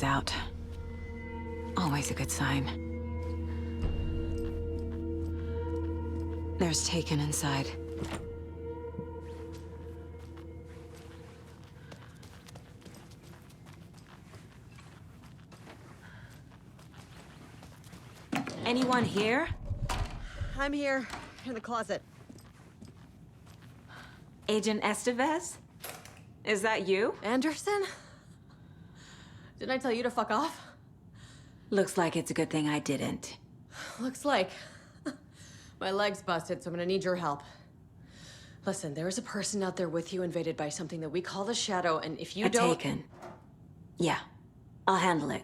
is out. Always a good sign. There's Taken inside. Anyone here? I'm here, in the closet. Agent Estevez? Is that you? Anderson? Didn't I tell you to fuck off? Looks like it's a good thing I didn't. Looks like. My leg's busted, so I'm gonna need your help. Listen, there is a person out there with you invaded by something that we call the Shadow, and if you don't... Taken. Yeah, I'll handle it.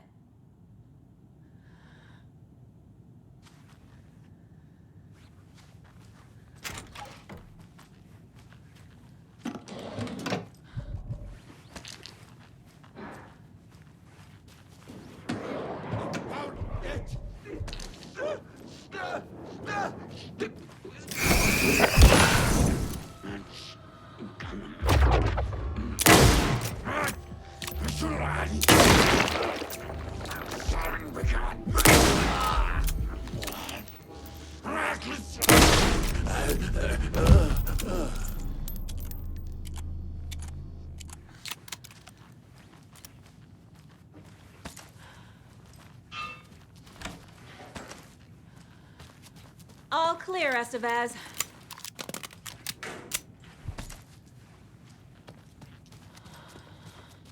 All clear, Estevez.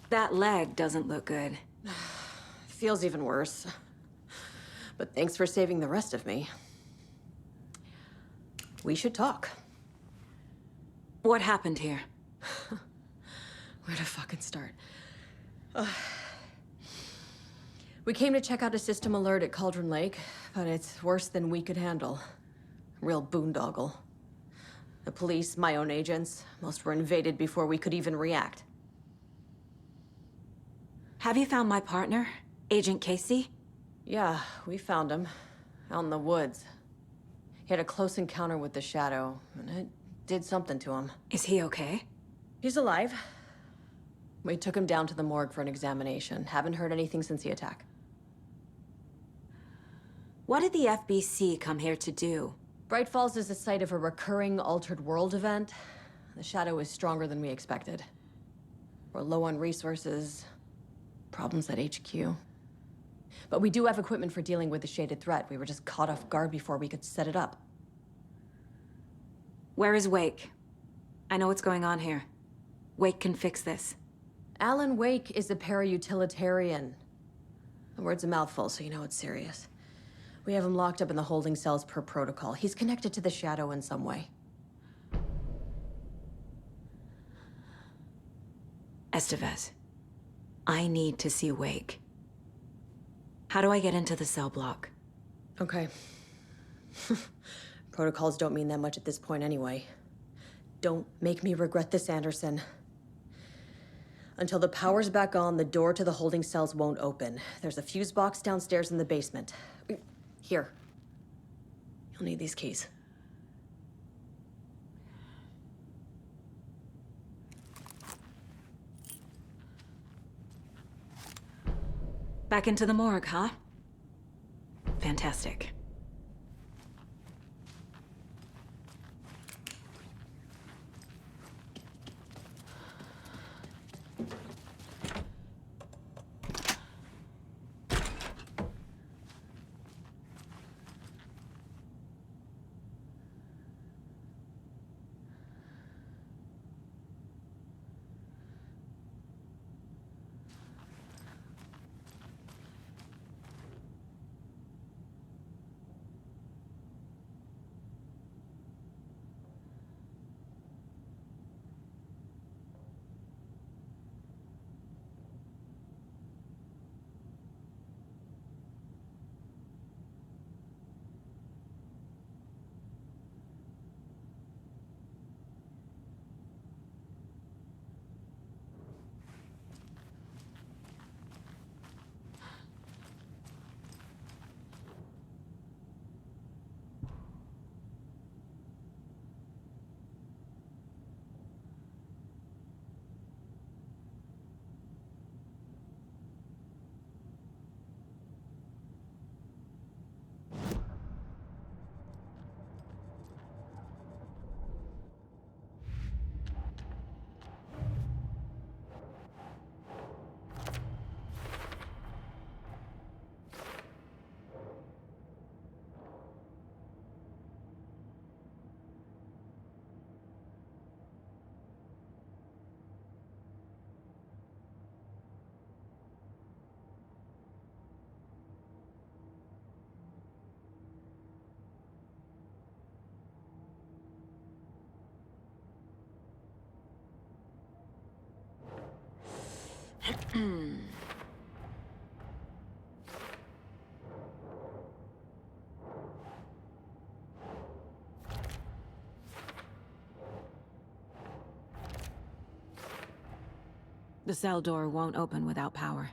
That leg doesn't look good. Feels even worse. But thanks for saving the rest of me. We should talk. What happened here? Where to fucking start? We came to check out a system alert at Cauldron Lake, but it's worse than we could handle. Real boondoggle. The police, my own agents, most were invaded before we could even react. Have you found my partner, Agent Casey? Yeah, we found him. Out in the woods. He had a close encounter with the Shadow, and it did something to him. Is he okay? He's alive. We took him down to the morgue for an examination. Haven't heard anything since the attack. What did the FBC come here to do? Bright Falls is the site of a recurring Altered World event. The Shadow is stronger than we expected. We're low on resources, problems at HQ. But we do have equipment for dealing with the shaded threat. We were just caught off guard before we could set it up. Where is Wake? I know what's going on here. Wake can fix this. Alan Wake is a para-utilitarian. The word's a mouthful, so you know it's serious. We have him locked up in the holding cells per protocol. He's connected to the Shadow in some way. Estevez, I need to see Wake. How do I get into the cell block? Okay. Protocols don't mean that much at this point anyway. Don't make me regret this, Anderson. Until the power's back on, the door to the holding cells won't open. There's a fuse box downstairs in the basement. Here. You'll need these keys. Back into the morgue, huh? Fantastic. The cell door won't open without power.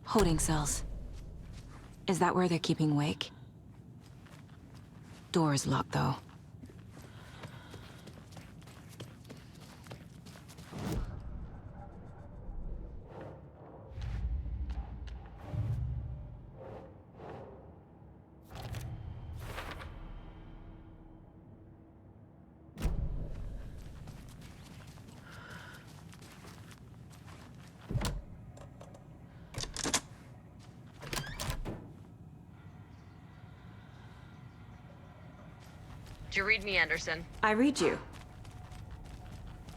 Holding cells. Is that where they're keeping Wake? Door's locked, though. Did you read me, Anderson? I read you.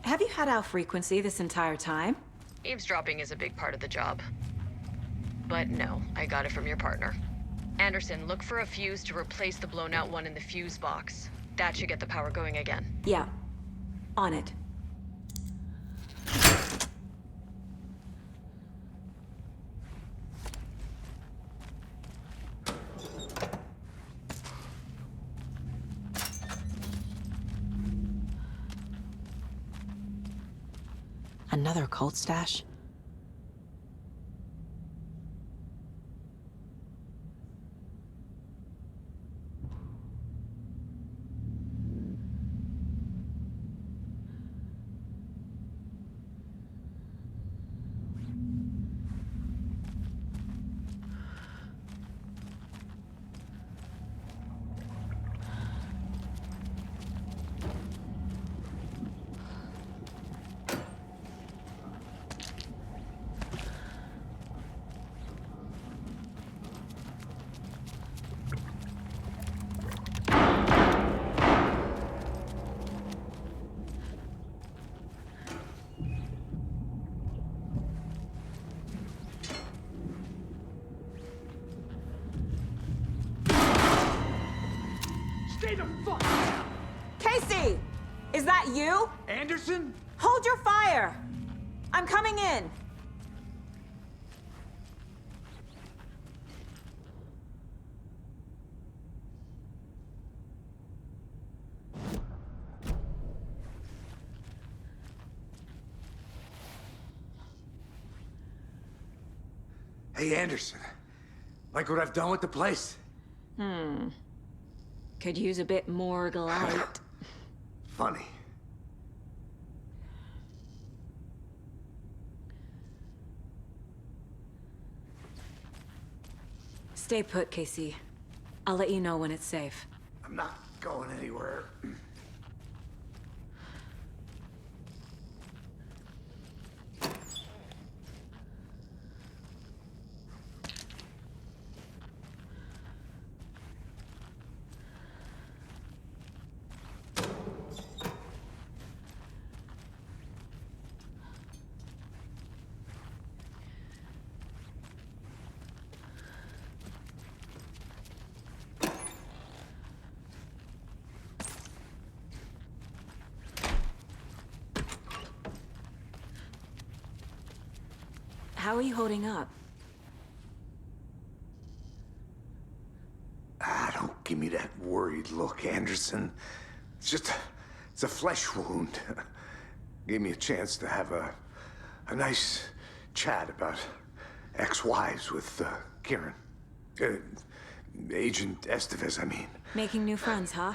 Have you had our frequency this entire time? Eavesdropping is a big part of the job. But no, I got it from your partner. Anderson, look for a fuse to replace the blown out one in the fuse box. That should get the power going again. Yeah. On it. Another cult stash? Stay the fuck down! Casey! Is that you? Anderson? Hold your fire! I'm coming in! Hey, Anderson. Like what I've done with the place? Could use a bit more light. Funny. Stay put, Casey. I'll let you know when it's safe. I'm not going anywhere. How are you holding up? Don't give me that worried look, Anderson. It's a flesh wound. Gave me a chance to have a nice chat about ex-wives with Kieran. Agent Estevez, I mean. Making new friends, huh?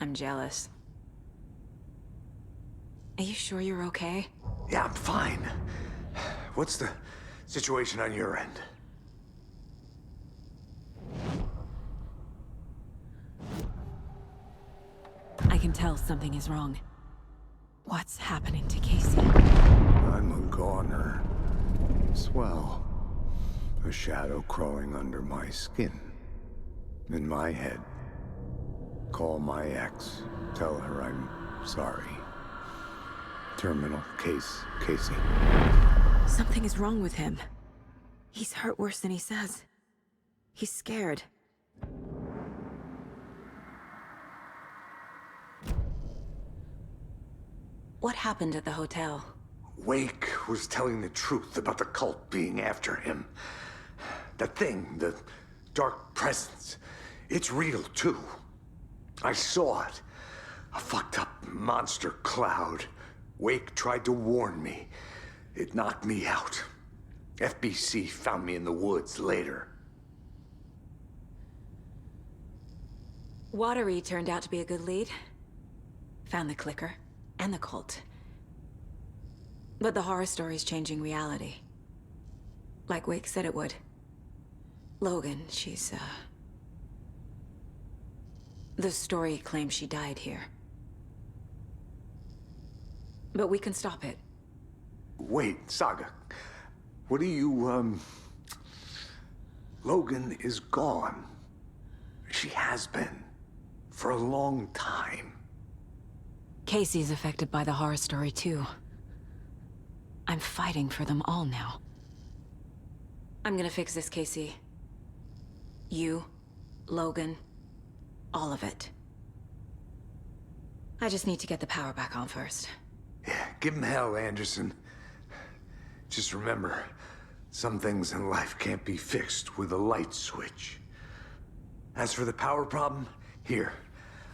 I'm jealous. Are you sure you're okay? Yeah, I'm fine. What's the situation on your end? I can tell something is wrong. What's happening to Casey? I'm a goner. Swell. A shadow crawling under my skin. In my head. Call my ex. Tell her I'm sorry. Terminal case, Casey. Something is wrong with him. He's hurt worse than he says. He's scared. What happened at the hotel? Wake was telling the truth about the cult being after him. That thing, the dark presence, it's real too. I saw it. A fucked up monster cloud. Wake tried to warn me. It knocked me out. FBC found me in the woods later. Watery turned out to be a good lead. Found the clicker and the cult. But the horror story's changing reality. Like Wake said it would. Logan, she's, the story claims she died here. But we can stop it. Wait, Saga. What do you, Logan is gone. She has been. For a long time. Casey's affected by the horror story, too. I'm fighting for them all now. I'm gonna fix this, Casey. You, Logan, all of it. I just need to get the power back on first. Yeah, give him hell, Anderson. Just remember, some things in life can't be fixed with a light switch. As for the power problem, here.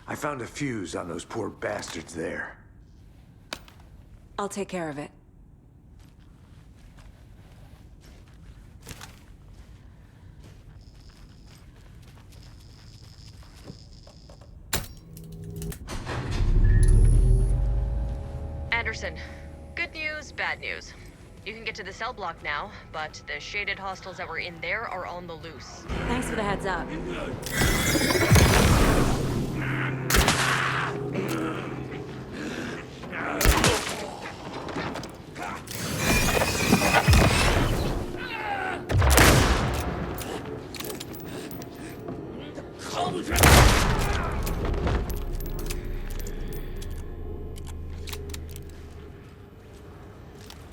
I found a fuse on those poor bastards there. I'll take care of it. Anderson, good news, bad news. You can get to the cell block now, but the shaded hostiles that were in there are on the loose. Thanks for the heads up.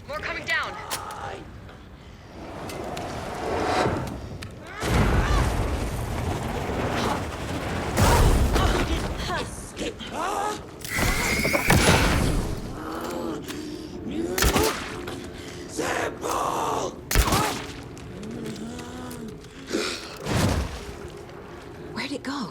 More coming down. Where'd it go?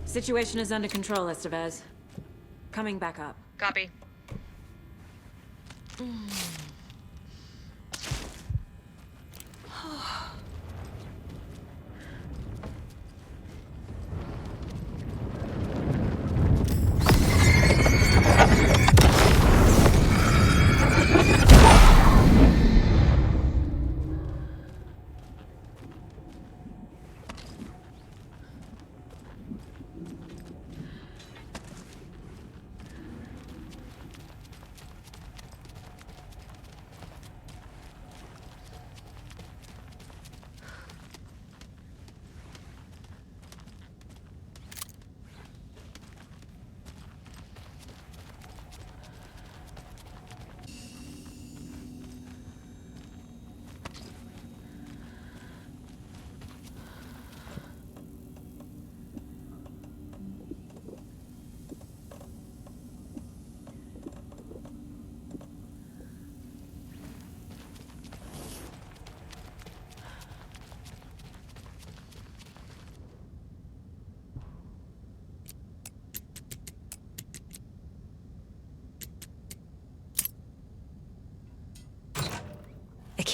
Situation is under control, Estevez. Coming back up. Copy.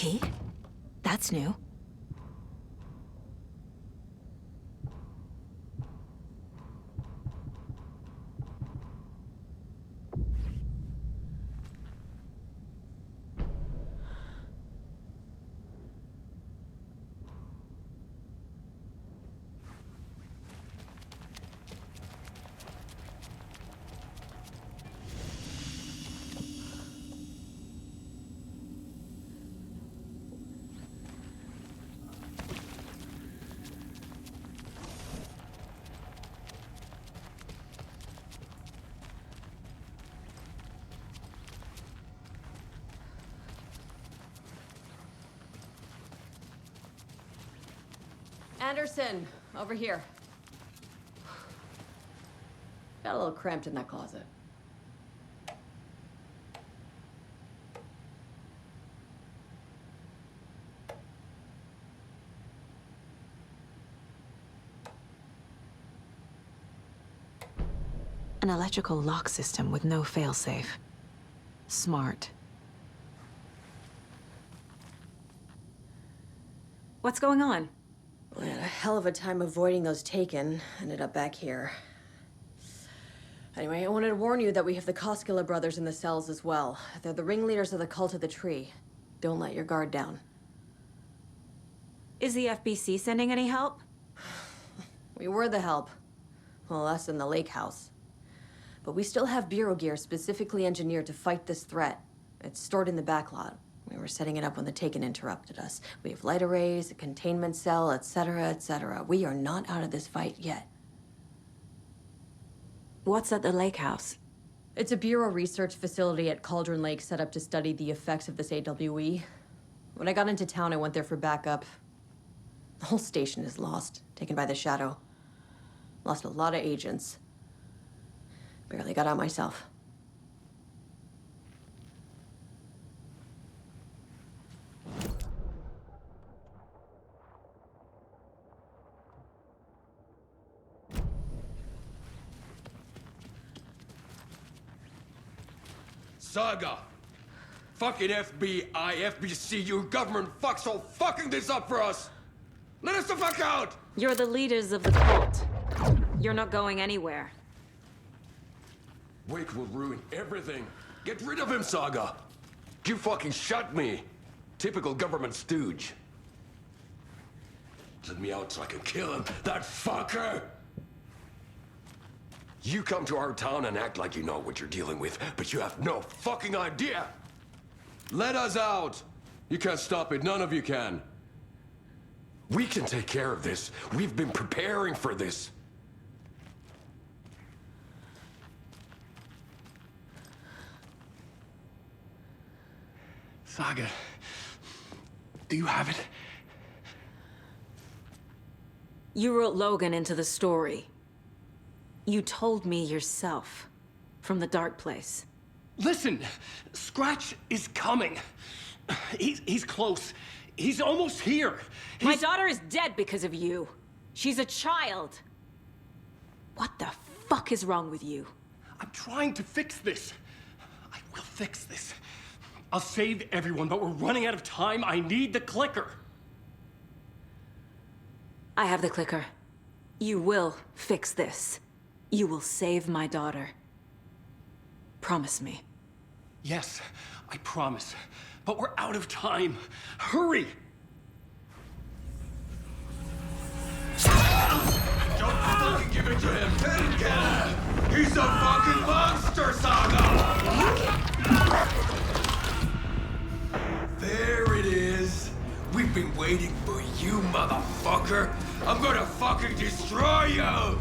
key? That's new. Anderson, over here. Got a little cramped in that closet. An electrical lock system with no failsafe. Smart. What's going on? We had a hell of a time avoiding those taken. Ended up back here. Anyway, I wanted to warn you that we have the Koskela brothers in the cells as well. They're the ringleaders of the Cult of the Tree. Don't let your guard down. Is the FBC sending any help? We were the help. Well, us in the lake house. But we still have Bureau gear specifically engineered to fight this threat. It's stored in the backlot. We were setting it up when the Taken interrupted us. We have light arrays, a containment cell, etc., etc. We are not out of this fight yet. What's at the lake house? It's a Bureau research facility at Cauldron Lake set up to study the effects of this AWE. When I got into town, I went there for backup. The whole station is lost, taken by the Shadow. Lost a lot of agents. Barely got out myself. Saga! Fucking FBI, FBC, you government fucks all fucking this up for us! Let us the fuck out! You're the leaders of the cult. You're not going anywhere. Wake will ruin everything. Get rid of him, Saga! You fucking shot me! Typical government stooge. Let me out so I can kill him, that fucker! You come to our town and act like you know what you're dealing with, but you have no fucking idea! Let us out! You can't stop it, none of you can. We can take care of this. We've been preparing for this. Saga, do you have it? You wrote Logan into the story. You told me yourself. From the dark place. Listen, Scratch is coming. He's close. He's almost here. My daughter is dead because of you. She's a child. What the fuck is wrong with you? I'm trying to fix this. I will fix this. I'll save everyone, but we're running out of time. I need the clicker. I have the clicker. You will fix this. You will save my daughter. Promise me. Yes, I promise. But we're out of time. Hurry! Don't fucking give it to him! Get him! He's a fucking monster, Saga! There it is! We've been waiting for you, motherfucker! I'm gonna fucking destroy you!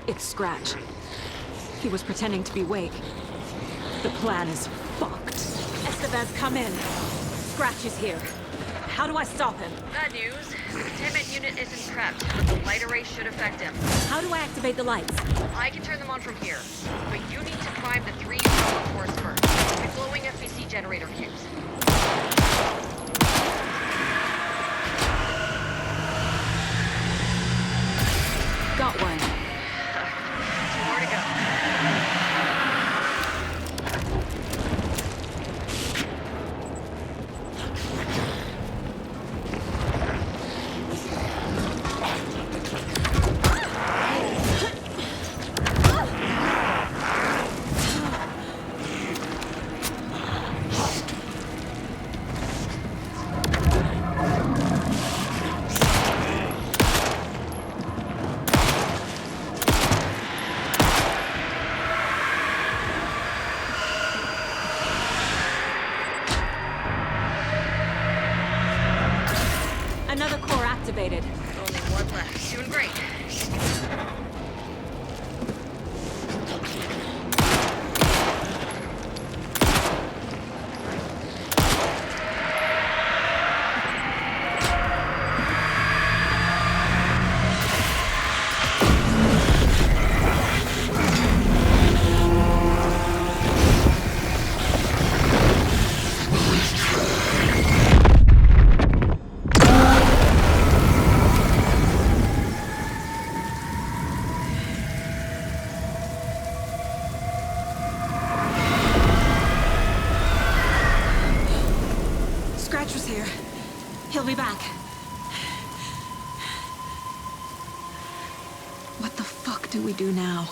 It's Scratch. He was pretending to be Wake. The plan is fucked. Estevez, come in. Scratch is here. How do I stop him? Bad news. The containment unit isn't prepped, but the light array should affect him. How do I activate the lights? I can turn them on from here, but you need to prime the 3 power cores first. The glowing FBC generator fuse. Got one. 2 more to go. Another core activated. Only one left. Doing great. Scratch was here. He'll be back. What the fuck do we do now?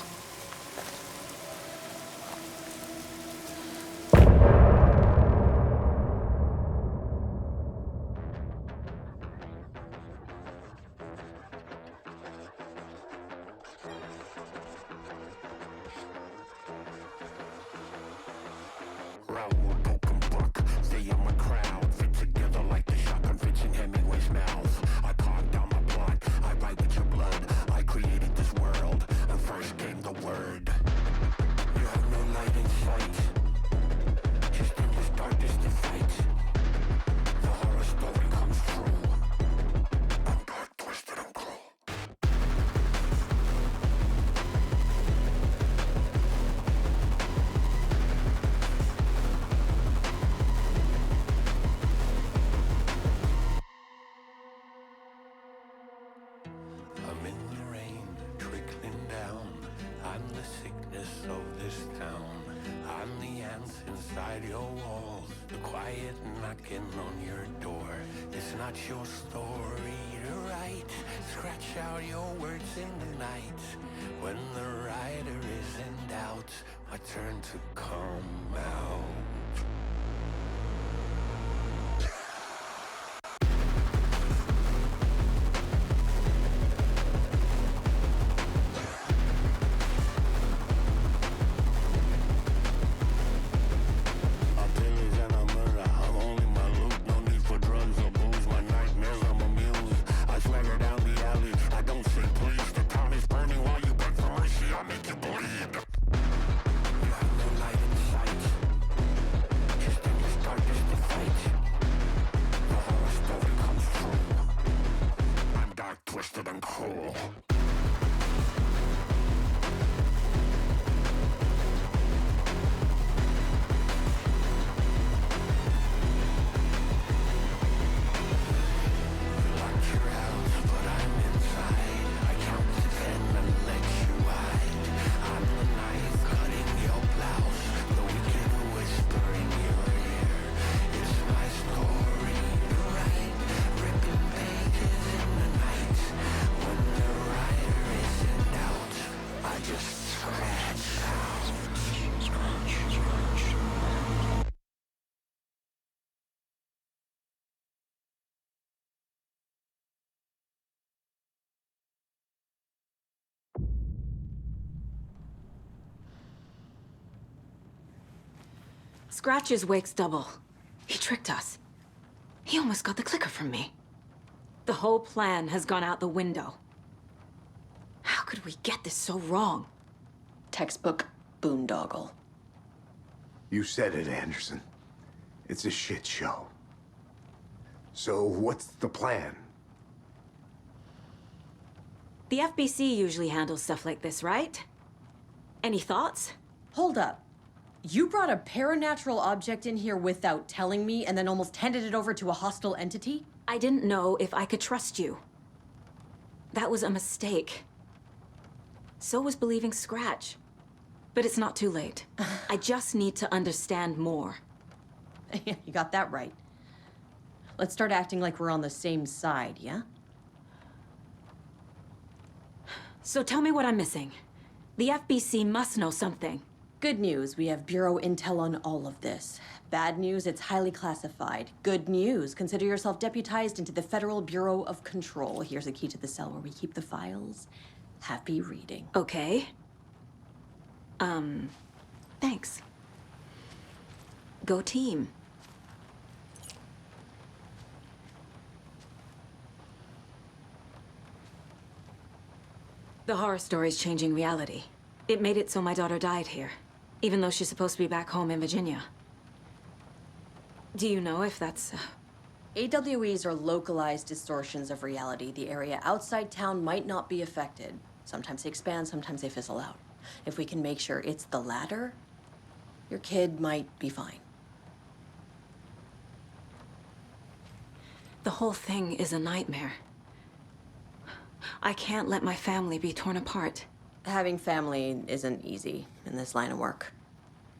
I'm in the rain, trickling down. I'm the sickness of this town. I'm the ants inside your walls, the quiet knocking on your door. It's not your story to write. Scratch out your words in the night. When the writer is in doubt, I turn to come out. Scratch is Wake's double. He tricked us. He almost got the clicker from me. The whole plan has gone out the window. How could we get this so wrong? Textbook boondoggle. You said it, Anderson. It's a shit show. So what's the plan? The FBC usually handles stuff like this, right? Any thoughts? Hold up. You brought a paranatural object in here without telling me and then almost handed it over to a hostile entity? I didn't know if I could trust you. That was a mistake. So was believing Scratch. But it's not too late. I just need to understand more. You got that right. Let's start acting like we're on the same side, yeah? So tell me what I'm missing. The FBC must know something. Good news, we have Bureau intel on all of this. Bad news, it's highly classified. Good news, consider yourself deputized into the Federal Bureau of Control. Here's a key to the cell where we keep the files. Happy reading. Okay. Thanks. Go team. The horror story's changing reality. It made it so my daughter died here, even though she's supposed to be back home in Virginia. Do you know if that's... AWEs are localized distortions of reality. The area outside town might not be affected. Sometimes they expand, sometimes they fizzle out. If we can make sure it's the latter, your kid might be fine. The whole thing is a nightmare. I can't let my family be torn apart. Having family isn't easy in this line of work.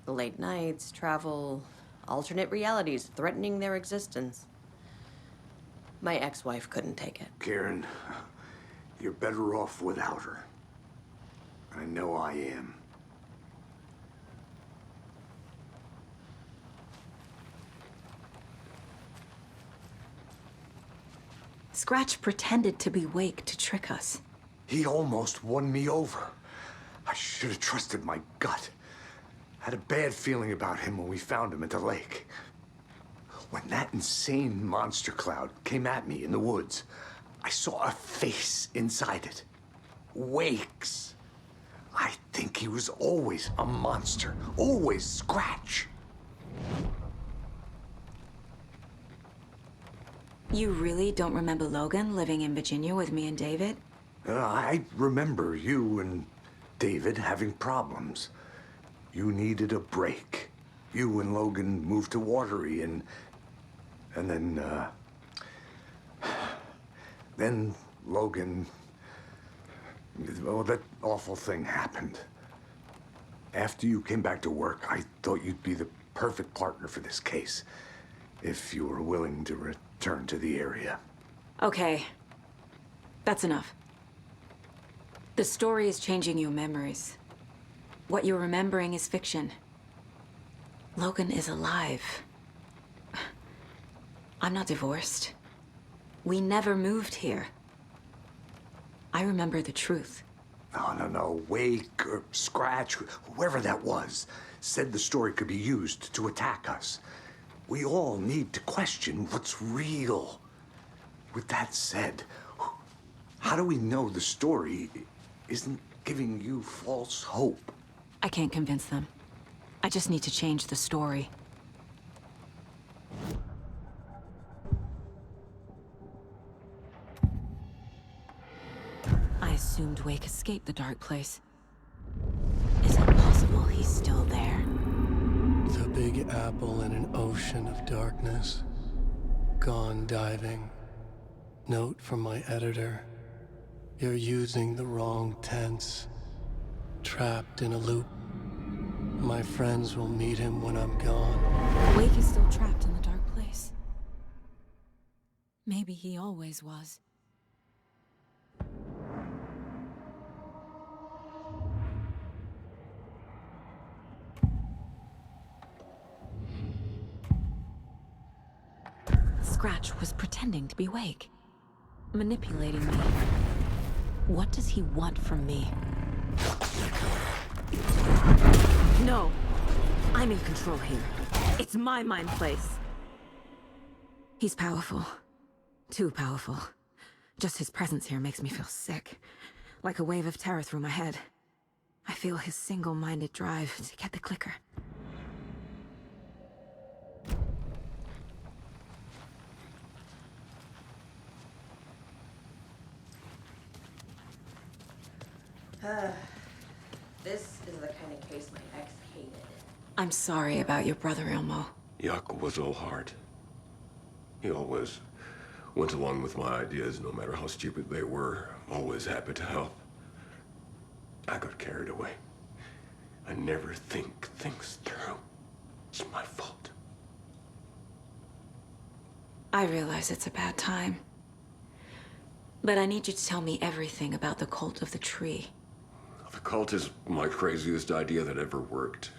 The late nights, travel, alternate realities threatening their existence. My ex-wife couldn't take it. Karen, you're better off without her. I know I am. Scratch pretended to be Wake to trick us. He almost won me over. I should have trusted my gut. Had a bad feeling about him when we found him at the lake. When that insane monster cloud came at me in the woods, I saw a face inside it. Wake's. I think he was always a monster. Always Scratch. You really don't remember Logan living in Virginia with me and David? I remember you and David having problems. You needed a break. You and Logan moved to Watery and then Logan, oh, that awful thing happened. After you came back to work, I thought you'd be the perfect partner for this case, if you were willing to return to the area. Okay. That's enough. The story is changing your memories. What you're remembering is fiction. Logan is alive. I'm not divorced. We never moved here. I remember the truth. No. Wake or Scratch, whoever that was, said the story could be used to attack us. We all need to question what's real. With that said, how do we know the story isn't giving you false hope? I can't convince them. I just need to change the story. I assumed Wake escaped the dark place. Is it possible he's still there? The Big Apple in an ocean of darkness. Gone diving. Note from my editor. You're using the wrong tense. Trapped in a loop. My friends will meet him when I'm gone. Wake is still trapped in the dark place. Maybe he always was. Scratch was pretending to be Wake, manipulating me. What does he want from me? No! I'm in control here. It's my mind place. He's powerful. Too powerful. Just his presence here makes me feel sick. Like a wave of terror through my head. I feel his single-minded drive to get the clicker. This is the kind of case my ex hated. I'm sorry about your brother, Ilmo. Jaakko was all heart. He always went along with my ideas, no matter how stupid they were. Always happy to help. I got carried away. I never think things through. It's my fault. I realize it's a bad time. But I need you to tell me everything about the cult of the tree. The cult is my craziest idea that ever worked.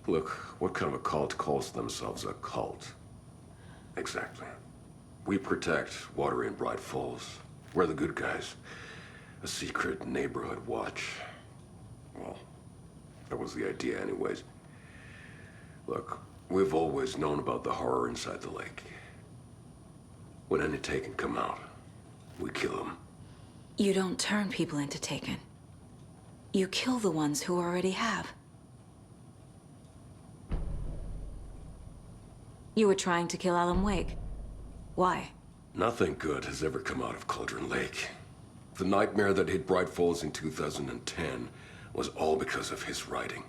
Look, what kind of a cult calls themselves a cult? Exactly. We protect water in Bright Falls. We're the good guys. A secret neighborhood watch. Well, that was the idea anyways. Look, we've always known about the horror inside the lake. When any Taken come out, we kill them. You don't turn people into Taken. You kill the ones who already have. You were trying to kill Alan Wake. Why? Nothing good has ever come out of Cauldron Lake. The nightmare that hit Bright Falls in 2010 was all because of his writing.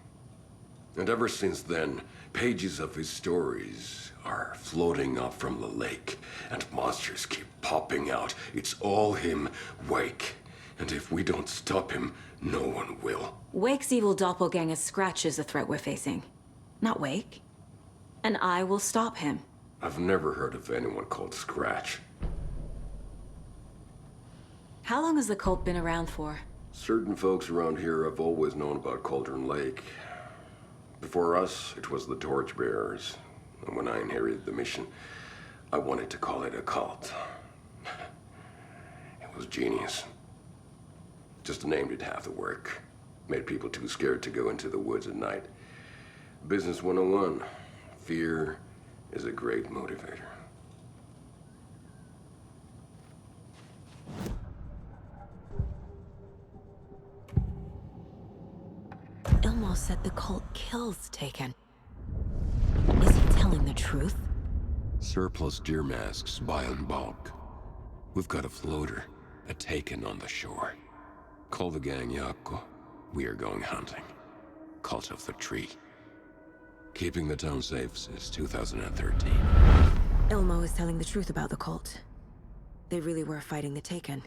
And ever since then, pages of his stories are floating up from the lake, and monsters keep popping out. It's all him, Wake. And if we don't stop him, no one will. Wake's evil doppelganger Scratch is the threat we're facing, not Wake. And I will stop him. I've never heard of anyone called Scratch. How long has the cult been around for? Certain folks around here have always known about Cauldron Lake. Before us, it was the Torchbearers. And when I inherited the mission, I wanted to call it a cult. It was genius. Just a name did half the work. Made people too scared to go into the woods at night. Business 101. Fear is a great motivator. Ilmo said the cult kills Taken. Is he telling the truth? Surplus deer masks buy in bulk. We've got a floater, a Taken on the shore. Call the gang Jaakko. We are going hunting. Cult of the Tree. Keeping the town safe since 2013. Ilmo is telling the truth about the cult. They really were fighting the Taken.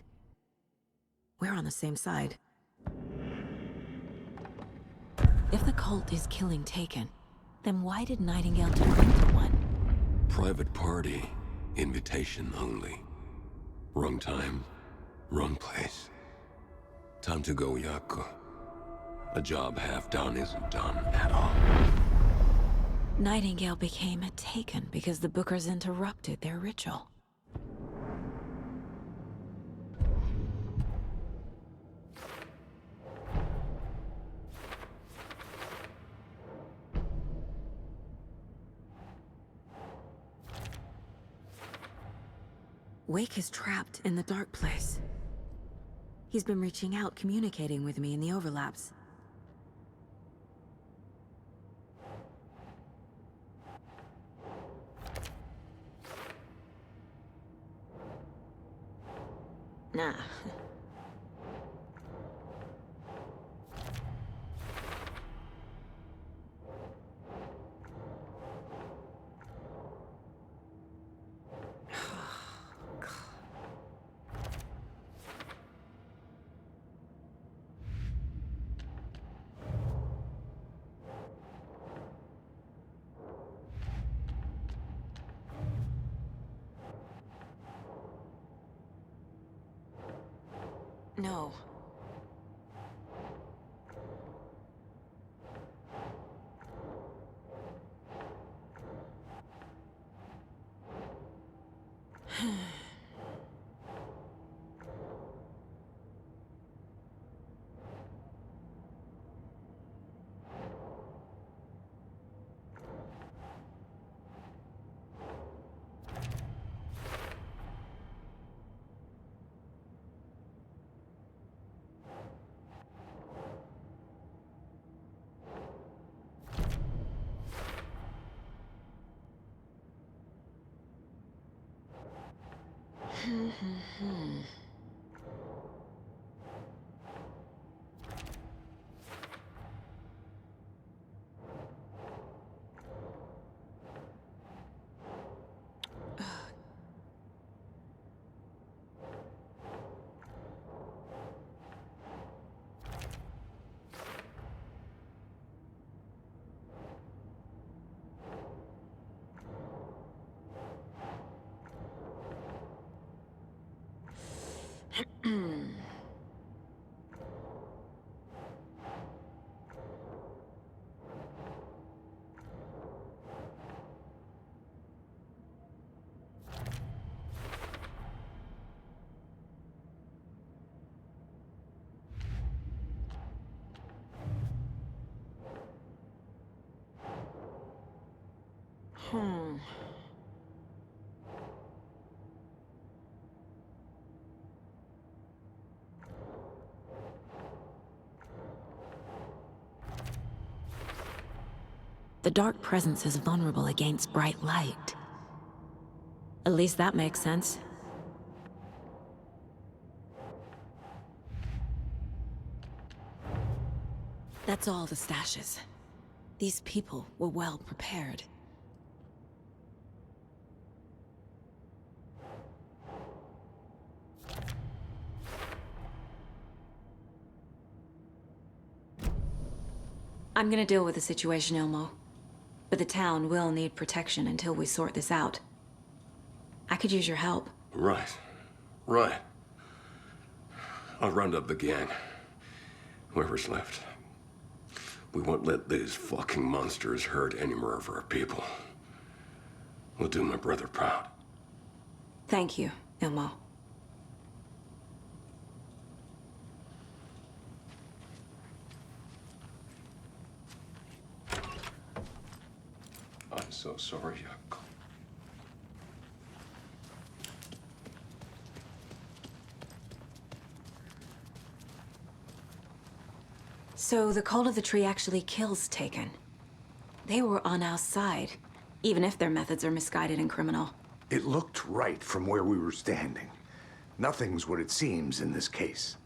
We're on the same side. If the cult is killing Taken, then why did Nightingale turn into one? Private party. Invitation only. Wrong time, wrong place. Time to go, Jaakko. A job half done isn't done at all. Nightingale became a Taken because the Bookers interrupted their ritual. Wake is trapped in the dark place. He's been reaching out, communicating with me in the overlaps. Nah. No. The dark presence is vulnerable against bright light. At least that makes sense. That's all the stashes. These people were well prepared. I'm gonna deal with the situation, Ilmo. But the town will need protection until we sort this out. I could use your help. Right. Right. I'll round up the gang. Whoever's left. We won't let these fucking monsters hurt any more of our people. We'll do my brother proud. Thank you, Ilmo. I'm so sorry, Jakob. So the Cult of the Tree actually kills Taken. They were on our side, even if their methods are misguided and criminal. It looked right from where we were standing. Nothing's what it seems in this case.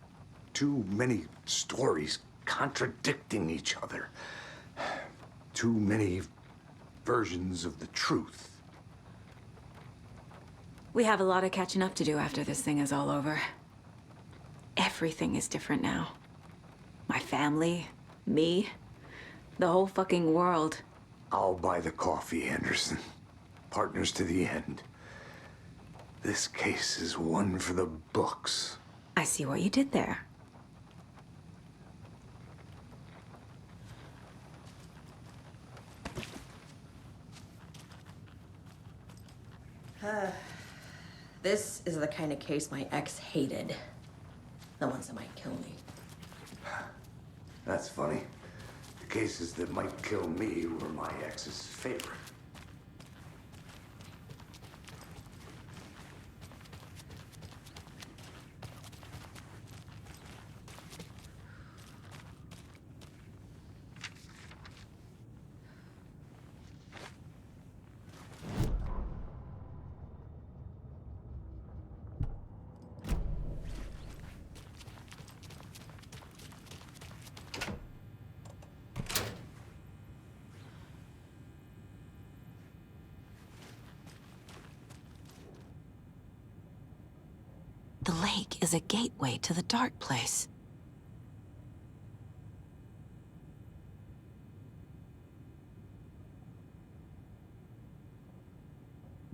Too many stories contradicting each other. Too many versions of the truth. We have a lot of catching up to do after this thing is all over. Everything is different now. My family, me, the whole fucking world. I'll buy the coffee, Anderson. Partners to the end. This case is one for the books. I see what you did there. This is the kind of case my ex hated. The ones that might kill me. That's funny. The cases that might kill me were my ex's favorite. The lake is a gateway to the dark place.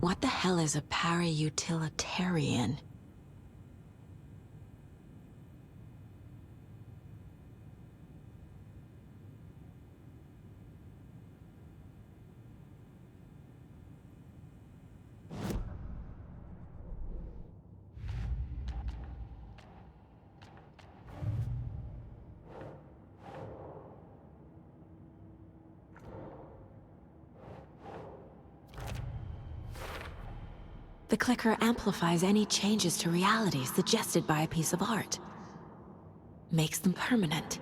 What the hell is a para-utilitarian? The clicker amplifies any changes to reality suggested by a piece of art. Makes them permanent.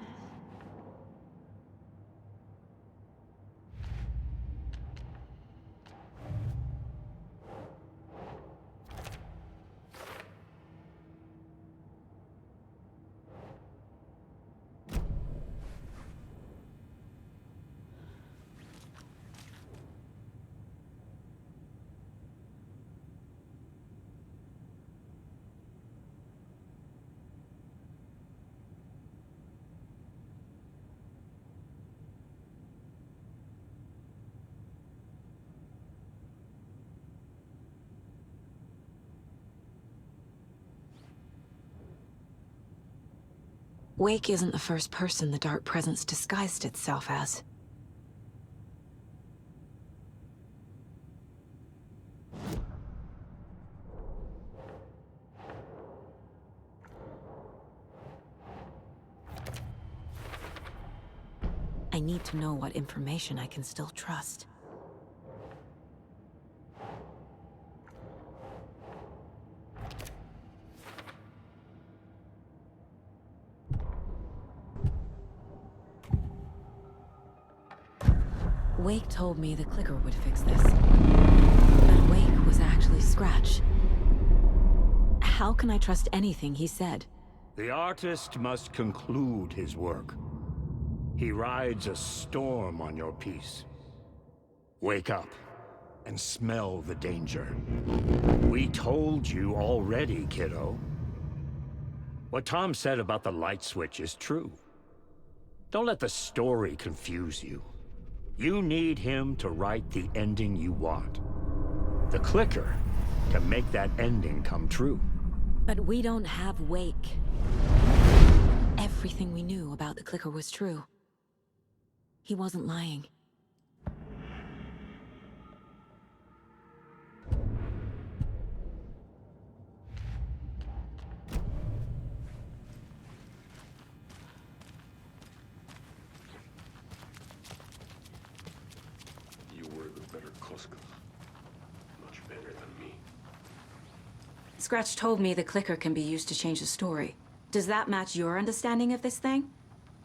Wake isn't the first person the Dark Presence disguised itself as. I need to know what information I can still trust. Wake told me the clicker would fix this. But Wake was actually Scratch. How can I trust anything he said? The artist must conclude his work. He rides a storm on your piece. Wake up and smell the danger. We told you already, kiddo. What Tom said about the light switch is true. Don't let the story confuse you. You need him to write the ending you want. The clicker can make that ending come true. But we don't have Wake. Everything we knew about the clicker was true. He wasn't lying. You were the better Koska. Much better than me. Scratch told me the clicker can be used to change the story. Does that match your understanding of this thing?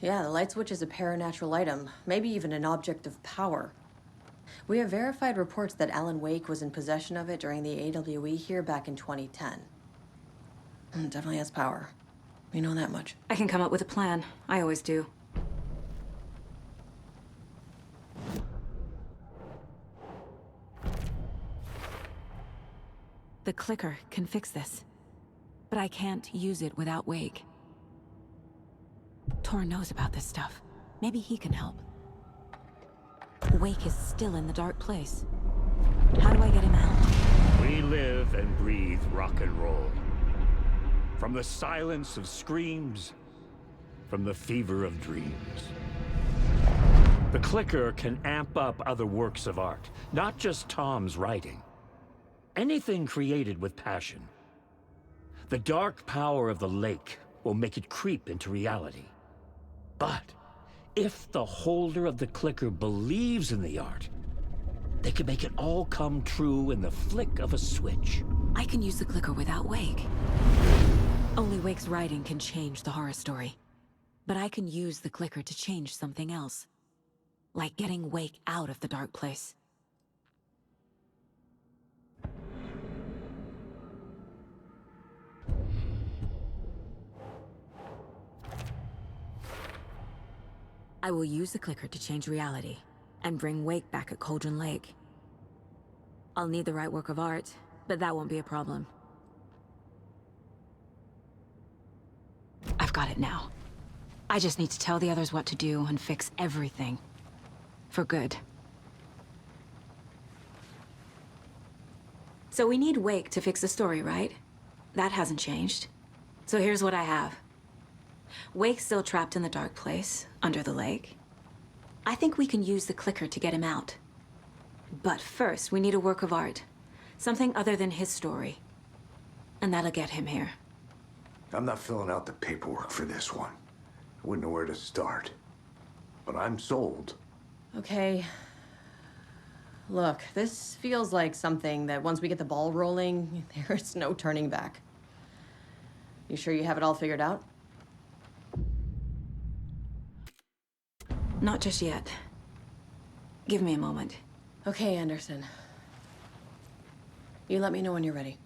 Yeah, the light switch is a paranatural item, maybe even an object of power. We have verified reports that Alan Wake was in possession of it during the AWE here back in 2010. It definitely has power. We know that much. I can come up with a plan. I always do. The clicker can fix this. But I can't use it without Wake. Tor knows about this stuff. Maybe he can help. Wake is still in the dark place. How do I get him out? We live and breathe rock and roll. From the silence of screams, from the fever of dreams. The clicker can amp up other works of art, not just Tom's writing. Anything created with passion. The dark power of the lake will make it creep into reality. But if the holder of the clicker believes in the art, they can make it all come true in the flick of a switch. I can use the clicker without Wake. Only Wake's writing can change the horror story. But I can use the clicker to change something else. Like getting Wake out of the dark place. I will use the clicker to change reality, and bring Wake back at Cauldron Lake. I'll need the right work of art, but that won't be a problem. I've got it now. I just need to tell the others what to do and fix everything. For good. So we need Wake to fix the story, right? That hasn't changed. So here's what I have. Wake's still trapped in the dark place, under the lake. I think we can use the clicker to get him out. But first, we need a work of art. Something other than his story. And that'll get him here. I'm not filling out the paperwork for this one. I wouldn't know where to start. But I'm sold. Okay. Look, this feels like something that once we get the ball rolling, there's no turning back. You sure you have it all figured out? Not just yet. Give me a moment. Okay, Anderson. You let me know when you're ready.